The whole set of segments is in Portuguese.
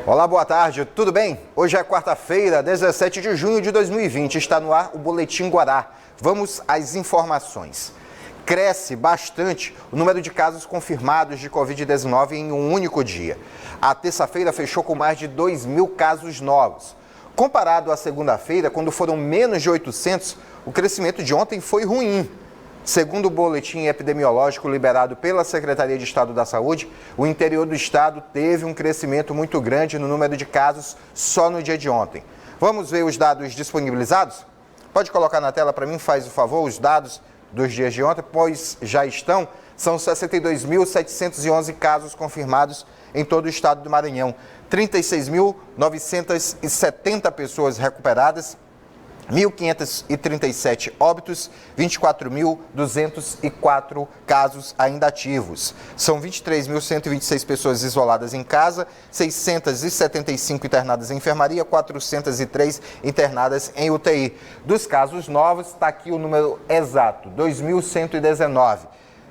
Olá, boa tarde, tudo bem? Hoje é quarta-feira, 17 de junho de 2020, está no ar o Boletim Guará. Vamos às informações. Cresce bastante o número de casos confirmados de Covid-19 em um único dia. A terça-feira fechou com mais de 2.000 casos novos. Comparado à segunda-feira, quando foram menos de 800, o crescimento de ontem foi ruim. Segundo o boletim epidemiológico liberado pela Secretaria de Estado da Saúde, o interior do estado teve um crescimento muito grande no número de casos só no dia de ontem. Vamos ver os dados disponibilizados? Pode colocar na tela para mim, faz o favor, os dados dos dias de ontem, pois já estão. São 62.711 casos confirmados em todo o estado do Maranhão. 36.970 pessoas recuperadas, 1.537 óbitos, 24.204 casos ainda ativos. São 23.126 pessoas isoladas em casa, 675 internadas em enfermaria, 403 internadas em UTI. Dos casos novos, está aqui o número exato, 2.119.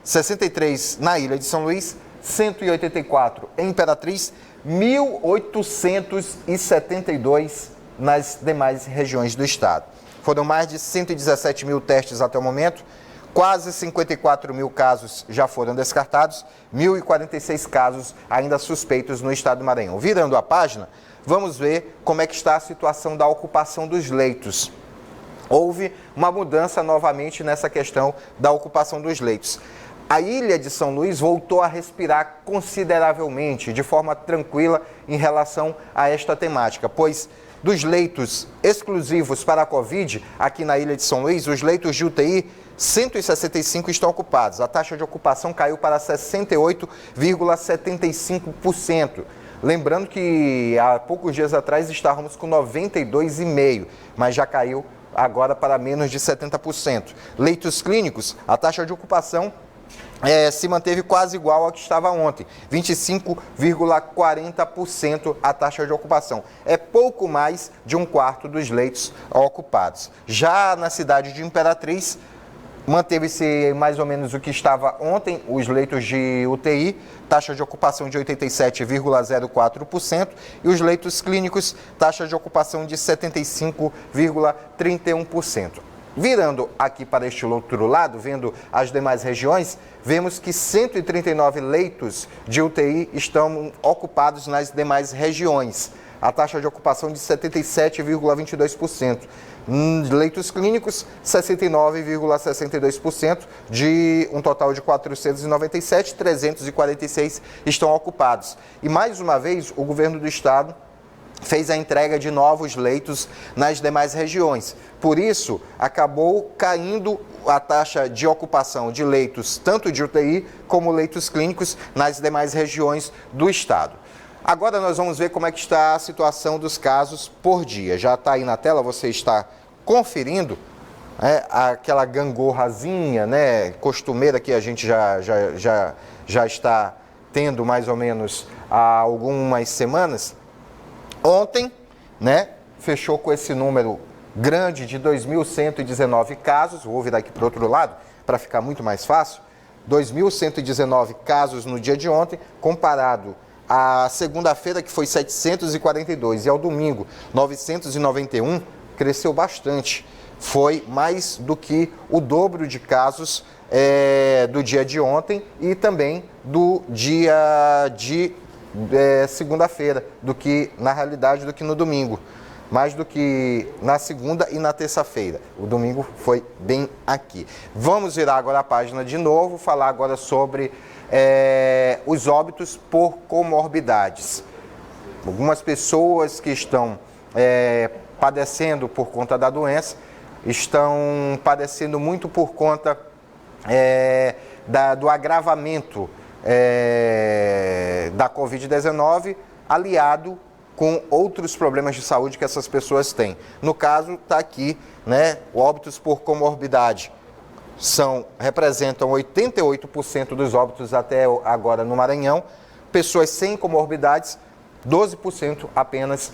63 na Ilha de São Luís, 184 em Imperatriz, 1.872 nas demais regiões do estado. Foram mais de 117 mil testes até o momento, quase 54 mil casos já foram descartados, 1.046 casos ainda suspeitos no estado do Maranhão. Virando a página, vamos ver como é que está a situação da ocupação dos leitos. Houve uma mudança novamente nessa questão da ocupação dos leitos. A Ilha de São Luís voltou a respirar consideravelmente, de forma tranquila em relação a esta temática, pois dos leitos exclusivos para a Covid, aqui na Ilha de São Luís, os leitos de UTI, 165 estão ocupados. A taxa de ocupação caiu para 68,75%. Lembrando que há poucos dias atrás estávamos com 92,5%, mas já caiu agora para menos de 70%. Leitos clínicos, a taxa de ocupação se manteve quase igual ao que estava ontem, 25,40% a taxa de ocupação. É pouco mais de um quarto dos leitos ocupados. Já na cidade de Imperatriz, manteve-se mais ou menos o que estava ontem, os leitos de UTI, taxa de ocupação de 87,04%, e os leitos clínicos, taxa de ocupação de 75,31%. Virando aqui para este outro lado, vendo as demais regiões, vemos que 139 leitos de UTI estão ocupados nas demais regiões. A taxa de ocupação de 77,22%. Leitos clínicos, 69,62%, de um total de 497, 346 estão ocupados. E mais uma vez, o governo do estado fez a entrega de novos leitos nas demais regiões. Por isso, acabou caindo a taxa de ocupação de leitos, tanto de UTI como leitos clínicos, nas demais regiões do estado. Agora nós vamos ver como é que está a situação dos casos por dia. Já está aí na tela, você está conferindo aquela gangorrazinha, costumeira que a gente já está tendo mais ou menos há algumas semanas. Ontem, fechou com esse número grande de 2.119 casos, vou virar aqui para o outro lado, para ficar muito mais fácil, 2.119 casos no dia de ontem, comparado à segunda-feira, que foi 742, e ao domingo, 991, cresceu bastante. Foi mais do que o dobro de casos do dia de ontem e também do dia de segunda-feira, do que na realidade do que no domingo, mais do que na segunda e na terça-feira. O domingo foi bem aqui. Vamos virar agora a página de novo, falar agora sobre os óbitos por comorbidades. Algumas pessoas que estão padecendo por conta da doença estão padecendo muito por conta do agravamento da Covid-19, aliado com outros problemas de saúde que essas pessoas têm. No caso, está aqui, óbitos por comorbidade. Representam 88% dos óbitos até agora no Maranhão. Pessoas sem comorbidades, 12% apenas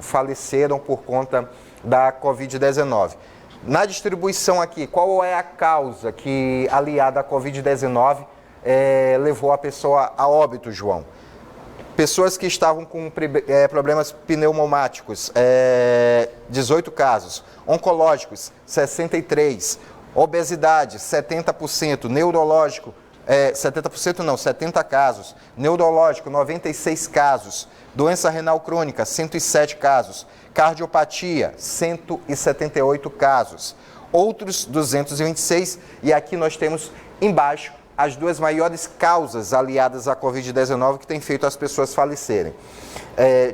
faleceram por conta da Covid-19. Na distribuição aqui, qual é a causa que, aliada à Covid-19, levou a pessoa a óbito, João? Pessoas que estavam com problemas pneumomáticos, 18 casos. Oncológicos, 63. Obesidade, 70%. Neurológico, 70% não, 70 casos. Neurológico, 96 casos. Doença renal crônica, 107 casos. Cardiopatia, 178 casos. Outros 226, e aqui nós temos embaixo as duas maiores causas aliadas à Covid-19 que têm feito as pessoas falecerem.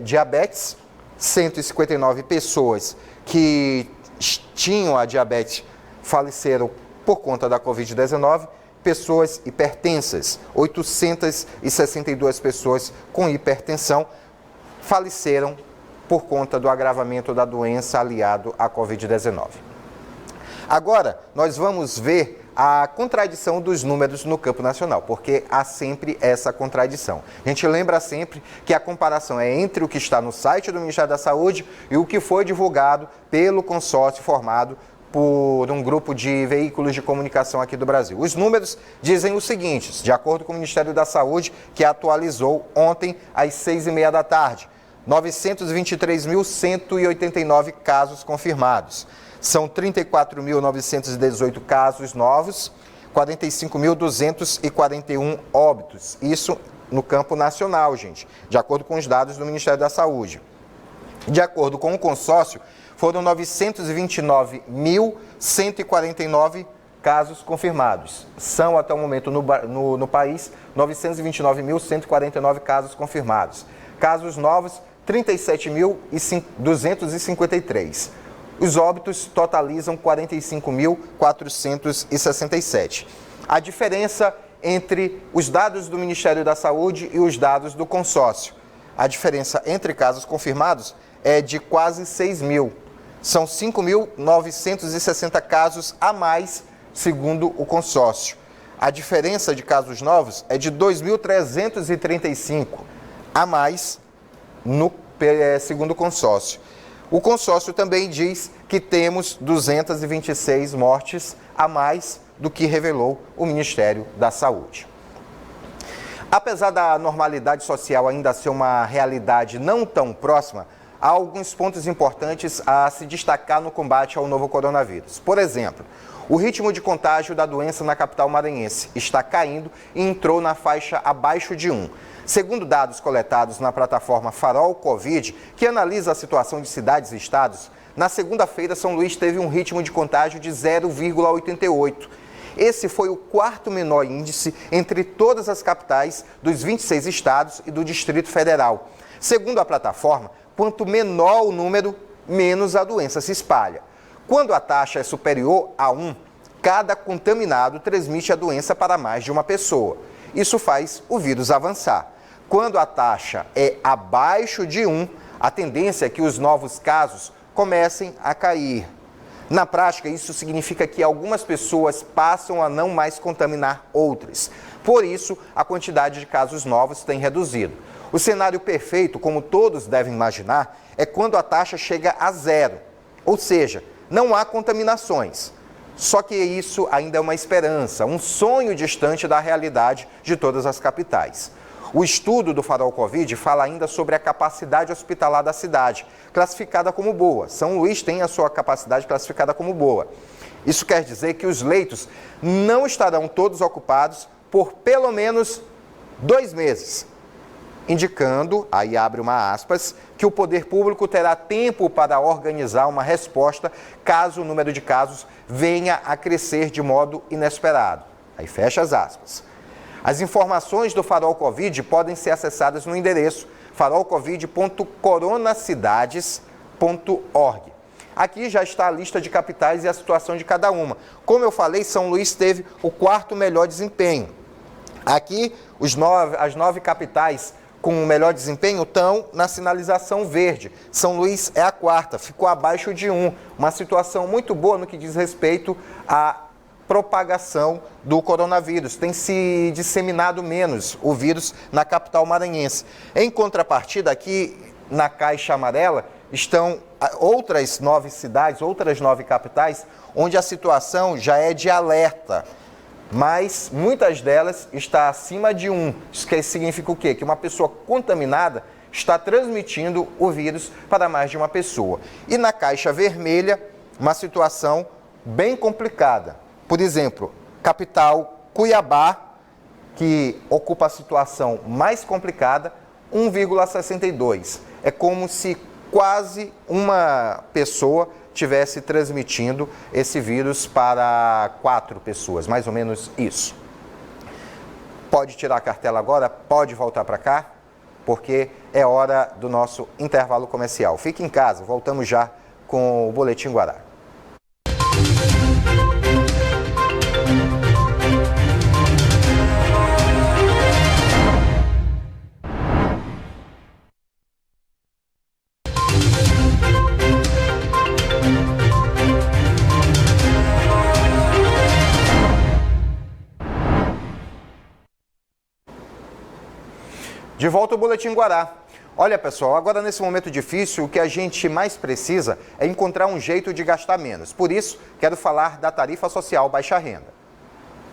Diabetes, 159 pessoas que tinham a diabetes faleceram por conta da Covid-19. Pessoas hipertensas, 862 pessoas com hipertensão faleceram por conta do agravamento da doença aliado à Covid-19. Agora, nós vamos ver a contradição dos números no campo nacional, porque há sempre essa contradição. A gente lembra sempre que a comparação é entre o que está no site do Ministério da Saúde e o que foi divulgado pelo consórcio formado por um grupo de veículos de comunicação aqui do Brasil. Os números dizem o seguinte, de acordo com o Ministério da Saúde, que atualizou ontem às 6h30 da tarde, 923.189 casos confirmados. São 34.918 casos novos, 45.241 óbitos. Isso no campo nacional, gente, de acordo com os dados do Ministério da Saúde. De acordo com o consórcio, foram 929.149 casos confirmados. São, até o momento, no país, 929.149 casos confirmados. Casos novos, 37.253. Os óbitos totalizam 45.467. A diferença entre os dados do Ministério da Saúde e os dados do consórcio. A diferença entre casos confirmados é de quase 6 mil. São 5.960 casos a mais, segundo o consórcio. A diferença de casos novos é de 2.335 a mais, segundo o consórcio. O consórcio também diz que temos 226 mortes a mais do que revelou o Ministério da Saúde. Apesar da normalidade social ainda ser uma realidade não tão próxima, há alguns pontos importantes a se destacar no combate ao novo coronavírus. Por exemplo, o ritmo de contágio da doença na capital maranhense está caindo e entrou na faixa abaixo de 1. Segundo dados coletados na plataforma Farol Covid, que analisa a situação de cidades e estados, na segunda-feira São Luís teve um ritmo de contágio de 0,88. Esse foi o quarto menor índice entre todas as capitais dos 26 estados e do Distrito Federal. Segundo a plataforma, quanto menor o número, menos a doença se espalha. Quando a taxa é superior a 1, cada contaminado transmite a doença para mais de uma pessoa. Isso faz o vírus avançar. Quando a taxa é abaixo de 1, a tendência é que os novos casos comecem a cair. Na prática, isso significa que algumas pessoas passam a não mais contaminar outras. Por isso, a quantidade de casos novos tem reduzido. O cenário perfeito, como todos devem imaginar, é quando a taxa chega a 0. Ou seja, não há contaminações. Só que isso ainda é uma esperança, um sonho distante da realidade de todas as capitais. O estudo do Farol Covid fala ainda sobre a capacidade hospitalar da cidade, classificada como boa. São Luís tem a sua capacidade classificada como boa. Isso quer dizer que os leitos não estarão todos ocupados por pelo menos 2 meses, indicando, aí abre uma aspas, que o poder público terá tempo para organizar uma resposta caso o número de casos venha a crescer de modo inesperado. Aí fecha as aspas. As informações do Farol Covid podem ser acessadas no endereço farolcovid.coronacidades.org. Aqui já está a lista de capitais e a situação de cada uma. Como eu falei, São Luís teve o quarto melhor desempenho. Aqui, as 9 capitais com o melhor desempenho estão na sinalização verde. São Luís é a quarta, ficou abaixo de 1. Uma situação muito boa no que diz respeito à propagação do coronavírus. Tem se disseminado menos o vírus na capital maranhense. Em contrapartida, aqui na caixa amarela estão outras 9 cidades, outras 9 capitais, onde a situação já é de alerta. mas muitas delas estão acima de 1. Isso significa o quê? Que uma pessoa contaminada está transmitindo o vírus para mais de uma pessoa. E na caixa vermelha, uma situação bem complicada. Por exemplo, capital Cuiabá, que ocupa a situação mais complicada, 1,62. É como se quase uma pessoa estivesse transmitindo esse vírus para 4 pessoas, mais ou menos isso. Pode tirar a cartela agora? Pode voltar para cá? Porque é hora do nosso intervalo comercial. Fique em casa, voltamos já com o Boletim Guará. De volta ao Boletim Guará. Olha, pessoal, agora nesse momento difícil, o que a gente mais precisa é encontrar um jeito de gastar menos. Por isso, quero falar da tarifa social baixa renda.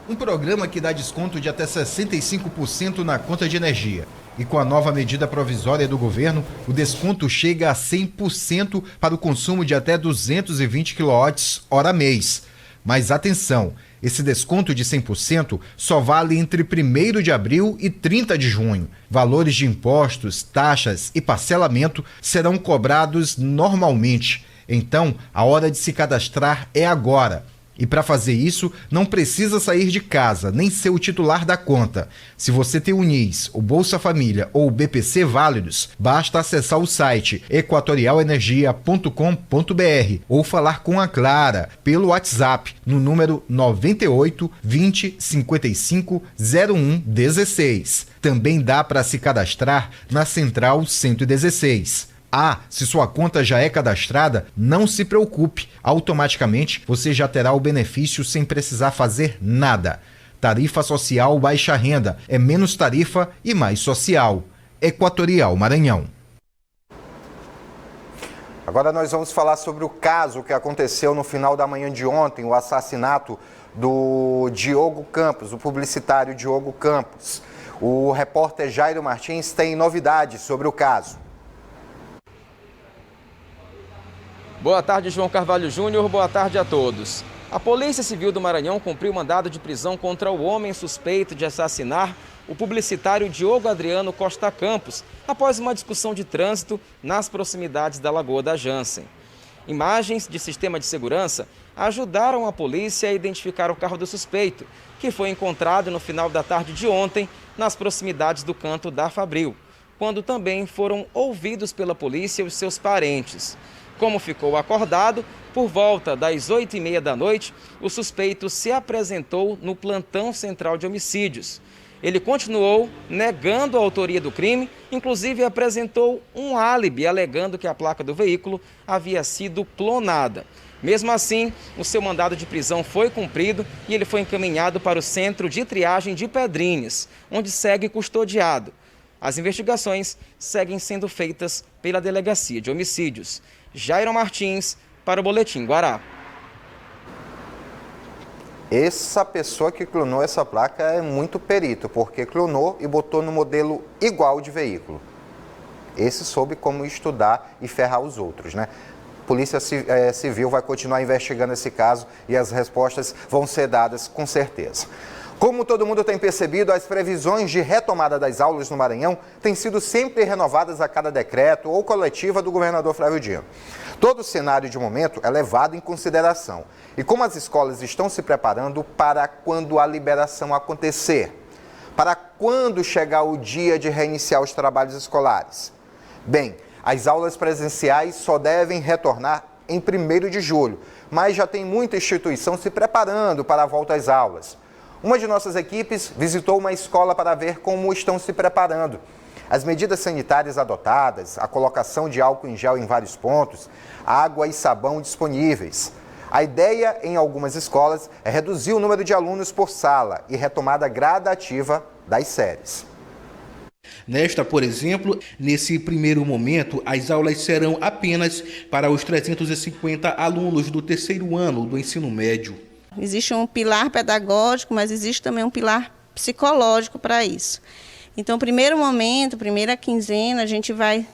Um programa que dá desconto de até 65% na conta de energia. E com a nova medida provisória do governo, o desconto chega a 100% para o consumo de até 220 kWh mês. Mas atenção, esse desconto de 100% só vale entre 1º de abril e 30 de junho. Valores de impostos, taxas e parcelamento serão cobrados normalmente. Então, a hora de se cadastrar é agora. E para fazer isso, não precisa sair de casa, nem ser o titular da conta. Se você tem o NIS, o Bolsa Família ou o BPC válidos, basta acessar o site equatorialenergia.com.br ou falar com a Clara pelo WhatsApp no número 98 20 55 01 16. Também dá para se cadastrar na Central 116. Se sua conta já é cadastrada, não se preocupe. Automaticamente você já terá o benefício sem precisar fazer nada. Tarifa social baixa renda. É menos tarifa e mais social. Equatorial Maranhão. Agora nós vamos falar sobre o caso que aconteceu no final da manhã de ontem, o assassinato do Diogo Campos, o publicitário Diogo Campos. O repórter Jairo Martins tem novidades sobre o caso. Boa tarde, João Carvalho Júnior. Boa tarde a todos. A Polícia Civil do Maranhão cumpriu mandado de prisão contra o homem suspeito de assassinar o publicitário Diogo Adriano Costa Campos, após uma discussão de trânsito nas proximidades da Lagoa da Jansen. Imagens de sistema de segurança ajudaram a polícia a identificar o carro do suspeito, que foi encontrado no final da tarde de ontem nas proximidades do canto da Fabril, quando também foram ouvidos pela polícia os seus parentes. Como ficou acordado, por volta das 8h30 da noite, o suspeito se apresentou no plantão central de homicídios. Ele continuou negando a autoria do crime, inclusive apresentou um álibi alegando que a placa do veículo havia sido clonada. Mesmo assim, o seu mandado de prisão foi cumprido e ele foi encaminhado para o Centro de Triagem de Pedrinhas, onde segue custodiado. As investigações seguem sendo feitas pela Delegacia de Homicídios. Jairo Martins, para o Boletim Guará. Essa pessoa que clonou essa placa é muito perito, porque clonou e botou no modelo igual de veículo. Esse soube como estudar e ferrar os outros, né? Polícia Civil vai continuar investigando esse caso e as respostas vão ser dadas com certeza. Como todo mundo tem percebido, as previsões de retomada das aulas no Maranhão têm sido sempre renovadas a cada decreto ou coletiva do governador Flávio Dino. Todo o cenário de momento é levado em consideração. E como as escolas estão se preparando para quando a liberação acontecer? Para quando chegar o dia de reiniciar os trabalhos escolares? Bem, as aulas presenciais só devem retornar em 1º de julho, mas já tem muita instituição se preparando para a volta às aulas. Uma de nossas equipes visitou uma escola para ver como estão se preparando. As medidas sanitárias adotadas, a colocação de álcool em gel em vários pontos, água e sabão disponíveis. A ideia em algumas escolas é reduzir o número de alunos por sala e retomada gradativa das séries. Nesta, por exemplo, nesse primeiro momento, as aulas serão apenas para os 350 alunos do 3º ano do ensino médio. Existe um pilar pedagógico, mas existe também um pilar psicológico para isso. Então, primeiro momento, primeira quinzena, a gente vai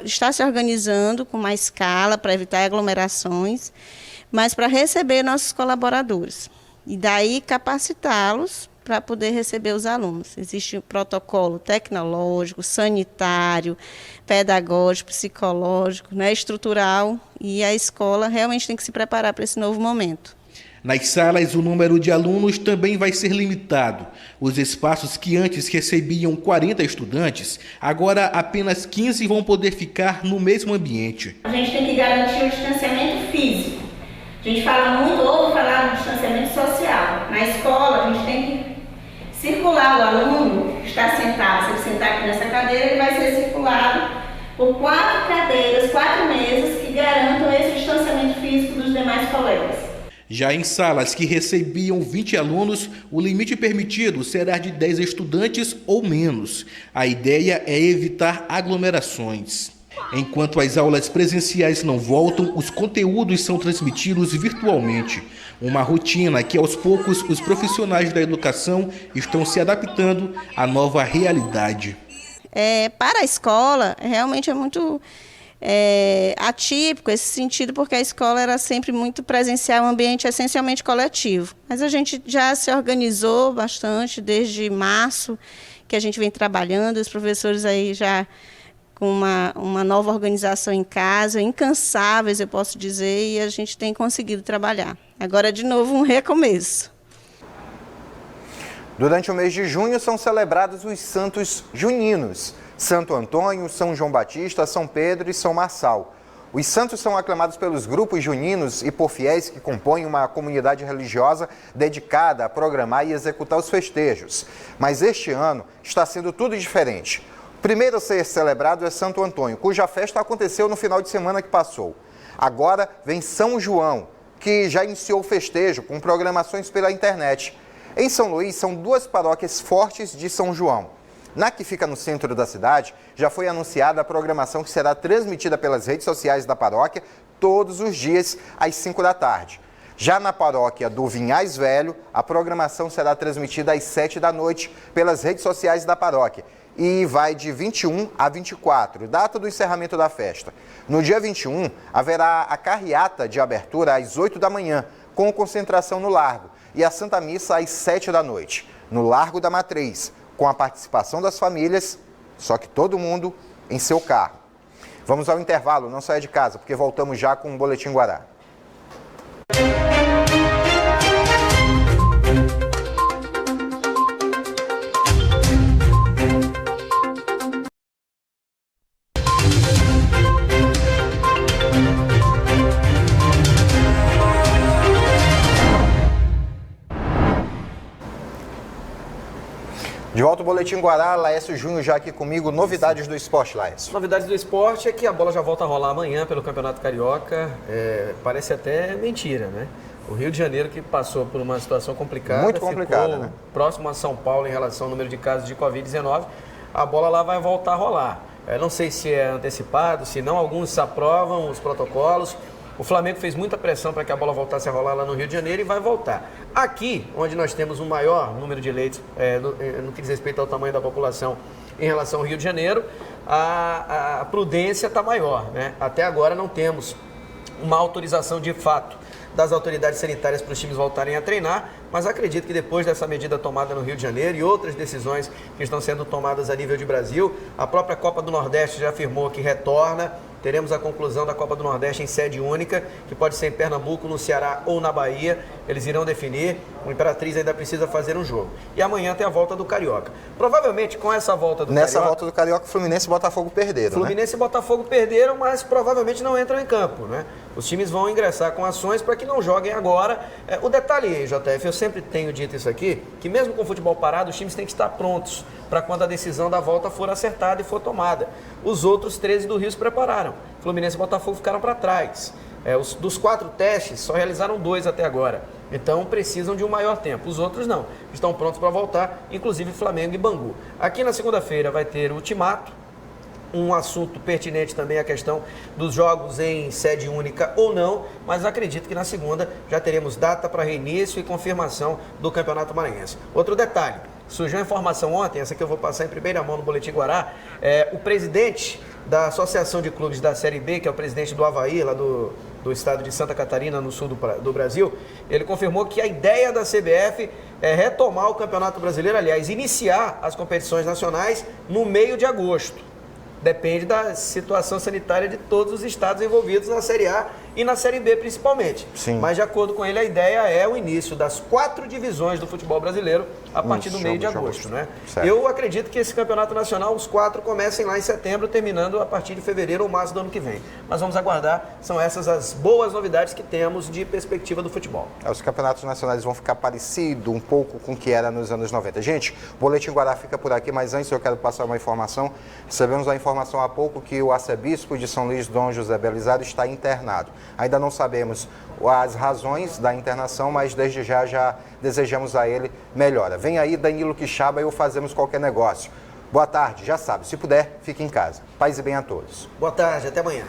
estar se organizando com mais escala para evitar aglomerações, mas para receber nossos colaboradores. E daí capacitá-los para poder receber os alunos. Existe um protocolo tecnológico, sanitário, pedagógico, psicológico, né, estrutural, e a escola realmente tem que se preparar para esse novo momento. Nas salas, o número de alunos também vai ser limitado. Os espaços que antes recebiam 40 estudantes, agora apenas 15 vão poder ficar no mesmo ambiente. A gente tem que garantir o distanciamento físico. A gente fala muito, ou falar no distanciamento social. Na escola, a gente tem que circular o aluno que está sentado. Se ele sentar aqui nessa cadeira, ele vai ser circulado por 4 cadeiras, 4 mesas que garantam esse distanciamento físico dos demais colegas. Já em salas que recebiam 20 alunos, o limite permitido será de 10 estudantes ou menos. A ideia é evitar aglomerações. Enquanto as aulas presenciais não voltam, os conteúdos são transmitidos virtualmente. Uma rotina que, aos poucos, os profissionais da educação estão se adaptando à nova realidade. Para a escola, realmente é muito atípico esse sentido, porque a escola era sempre muito presencial, um ambiente essencialmente coletivo. Mas a gente já se organizou bastante desde março, que a gente vem trabalhando, os professores aí já com uma nova organização em casa, incansáveis, eu posso dizer, e a gente tem conseguido trabalhar. Agora, de novo, um recomeço. Durante o mês de junho são celebrados os santos juninos: Santo Antônio, São João Batista, São Pedro e São Marçal. Os santos são aclamados pelos grupos juninos e por fiéis que compõem uma comunidade religiosa dedicada a programar e executar os festejos. Mas este ano está sendo tudo diferente. O primeiro a ser celebrado é Santo Antônio, cuja festa aconteceu no final de semana que passou. Agora vem São João, que já iniciou o festejo com programações pela internet. Em São Luís, são 2 paróquias fortes de São João. Na que fica no centro da cidade, já foi anunciada a programação que será transmitida pelas redes sociais da paróquia todos os dias às 5 da tarde. Já na paróquia do Vinhais Velho, a programação será transmitida às 7 da noite pelas redes sociais da paróquia e vai de 21 a 24, data do encerramento da festa. No dia 21, haverá a carreata de abertura às 8 da manhã, com concentração no Largo, e a Santa Missa às 7 da noite, no Largo da Matriz, com a participação das famílias, só que todo mundo em seu carro. Vamos ao intervalo, não saia de casa, porque voltamos já com o Boletim Guará. De volta ao Boletim Guará, Laércio Júnior já aqui comigo. Novidades do esporte, Laércio. Novidades do esporte é que a bola já volta a rolar amanhã pelo Campeonato Carioca. Parece até mentira, né? O Rio de Janeiro, que passou por uma situação complicada, muito complicada, né? Próximo a São Paulo em relação ao número de casos de Covid-19, a bola lá vai voltar a rolar. Não sei se é antecipado, se não, alguns aprovam os protocolos. O Flamengo fez muita pressão para que a bola voltasse a rolar lá no Rio de Janeiro e vai voltar. Aqui, onde nós temos um maior número de leitos, no que diz respeito ao tamanho da população em relação ao Rio de Janeiro, a prudência está maior, né? Até agora não temos uma autorização de fato das autoridades sanitárias para os times voltarem a treinar, mas acredito que depois dessa medida tomada no Rio de Janeiro e outras decisões que estão sendo tomadas a nível de Brasil, a própria Copa do Nordeste já afirmou que retorna. Teremos a conclusão da Copa do Nordeste em sede única, que pode ser em Pernambuco, no Ceará ou na Bahia. Eles irão definir. O Imperatriz ainda precisa fazer um jogo. E amanhã tem a volta do Carioca. Provavelmente com essa volta do Nessa Carioca... volta do Carioca, Fluminense e Botafogo perderam, Fluminense e Botafogo perderam, mas provavelmente não entram em campo, né? Os times vão ingressar com ações para que não joguem agora. O detalhe, JF, eu sempre tenho dito isso aqui, que mesmo com o futebol parado, os times têm que estar prontos para quando a decisão da volta for acertada e for tomada. Os outros 13 do Rio se prepararam. Fluminense e Botafogo ficaram para trás. Dos 4 testes, só realizaram 2 até agora. Então precisam de um maior tempo. Os outros não. Estão prontos para voltar, inclusive Flamengo e Bangu. Aqui na segunda-feira vai ter o Ultimato, um assunto pertinente também a questão dos jogos em sede única ou não, mas acredito que na segunda já teremos data para reinício e confirmação do Campeonato Maranhense. Outro detalhe, surgiu a informação ontem, essa que eu vou passar em primeira mão no Boletim Guará, o presidente da Associação de Clubes da Série B, que é o presidente do Avaí, lá do estado de Santa Catarina, no sul do Brasil, ele confirmou que a ideia da CBF é retomar o Campeonato Brasileiro, aliás, iniciar as competições nacionais no meio de agosto. Depende da situação sanitária de todos os estados envolvidos na Série A e na Série B principalmente. Sim. Mas de acordo com ele, a ideia é o início das 4 divisões do futebol brasileiro a partir do meio de agosto, né? Certo. Eu acredito que esse campeonato nacional, os 4 comecem lá em setembro, terminando a partir de fevereiro ou março do ano que vem. Mas vamos aguardar, são essas as boas novidades que temos de perspectiva do futebol. Os campeonatos nacionais vão ficar parecido um pouco com o que era nos anos 90. Gente, o Boletim Guará fica por aqui, mas antes eu quero passar uma informação. Recebemos a informação há pouco que o arcebispo de São Luís, Dom José Belisário, está internado. Ainda não sabemos as razões da internação, mas desde já desejamos a ele melhora. Vem aí Danilo Quixaba e o Fazemos Qualquer Negócio. Boa tarde, já sabe, se puder, fique em casa. Paz e bem a todos. Boa tarde, até amanhã.